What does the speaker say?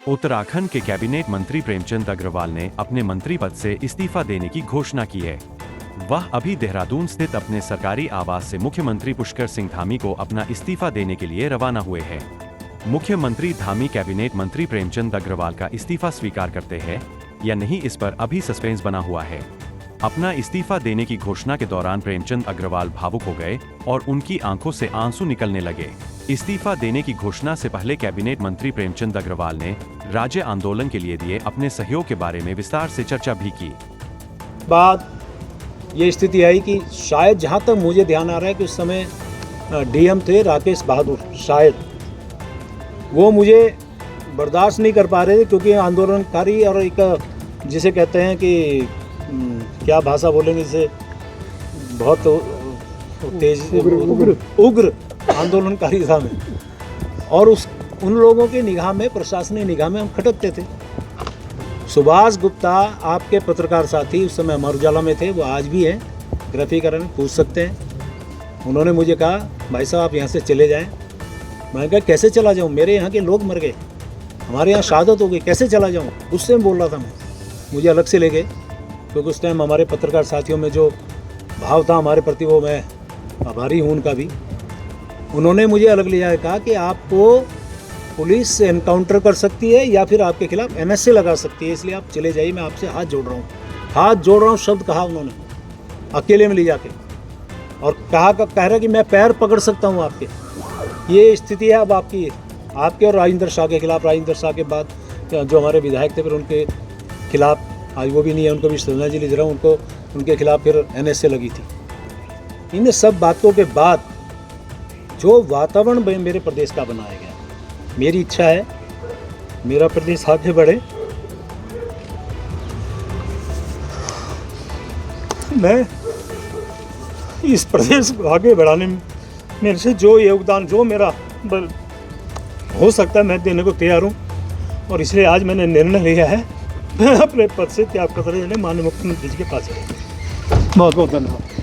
उत्तराखंड के कैबिनेट मंत्री प्रेमचंद अग्रवाल ने अपने मंत्री पद से इस्तीफा देने की घोषणा की है। वह अभी देहरादून स्थित अपने सरकारी आवास से मुख्यमंत्री पुष्कर सिंह धामी को अपना इस्तीफा देने के लिए रवाना हुए हैं। मुख्यमंत्री धामी कैबिनेट मंत्री प्रेमचंद अग्रवाल का इस्तीफा स्वीकार करते हैं या नहीं, इस पर अभी सस्पेंस बना हुआ है। अपना इस्तीफा देने की घोषणा के दौरान प्रेमचंद अग्रवाल भावुक हो गए और उनकी आंखों से आंसू निकलने लगे। इस्तीफा देने की घोषणा से पहले कैबिनेट मंत्री प्रेमचंद अग्रवाल ने राज्य आंदोलन के लिए दिए अपने सहयोग के बारे में विस्तार से चर्चा भी की। बाद ये स्थिति आई कि शायद जहाँ तक मुझे ध्यान आ रहा है कि उस समय डीएम थे राकेश बहादुर, शायद वो मुझे बर्दाश्त नहीं कर पा रहे थे, क्योंकि आंदोलनकारी और एक जिसे कहते हैं कि क्या भाषा बोलेंगे, जिसे बहुत तेज उग्र आंदोलनकारी था मैं, और उन लोगों की निगाह में, प्रशासनिक निगाह में हम खटकते थे। सुभाष गुप्ता आपके पत्रकार साथी उस समय अमर उजाला में थे, वो आज भी हैं, गिरफ्तारी करें, पूछ सकते हैं। उन्होंने मुझे कहा भाई साहब आप यहाँ से चले जाएं। मैंने कहा कैसे चला जाऊँ, मेरे यहाँ के लोग मर गए, हमारे यहाँ शहादत हो गई, कैसे चला जाऊँ, उससे बोल रहा था मैं। मुझे अलग से ले गए, क्योंकि उस टाइम हमारे पत्रकार साथियों में जो भाव था हमारे प्रति, वो मैं आभारी हूँ उनका भी। उन्होंने मुझे अलग ले जाकर कहा कि आपको पुलिस से एनकाउंटर कर सकती है या फिर आपके खिलाफ एनएसए लगा सकती है, इसलिए आप चले जाइए, मैं आपसे हाथ जोड़ रहा हूँ। हाथ जोड़ रहा हूँ शब्द कहा उन्होंने, अकेले में ले जाके, और कह रहा कि मैं पैर पकड़ सकता हूँ आपके। ये स्थिति है अब आपके और राजेंद्र शाह के खिलाफ। राजेंद्र शाह के बाद जो हमारे विधायक थे, फिर उनके खिलाफ, आज वो भी नहीं है, उनको भी श्रद्धांजलि दे रहा हूँ, उनके खिलाफ फिर एनएसए लगी थी। इन सब बातों के बाद जो वातावरण मेरे प्रदेश का बनाया गया, मेरी इच्छा है मेरा प्रदेश आगे बढ़े। मैं इस प्रदेश को आगे बढ़ाने में मेरे से जो योगदान, जो मेरा हो सकता है, मैं देने को तैयार हूँ। और इसलिए आज मैंने निर्णय लिया है, मैं अपने पद से त्याग पत्र देने माननीय मुख्यमंत्री जी के पास। बहुत बहुत धन्यवाद।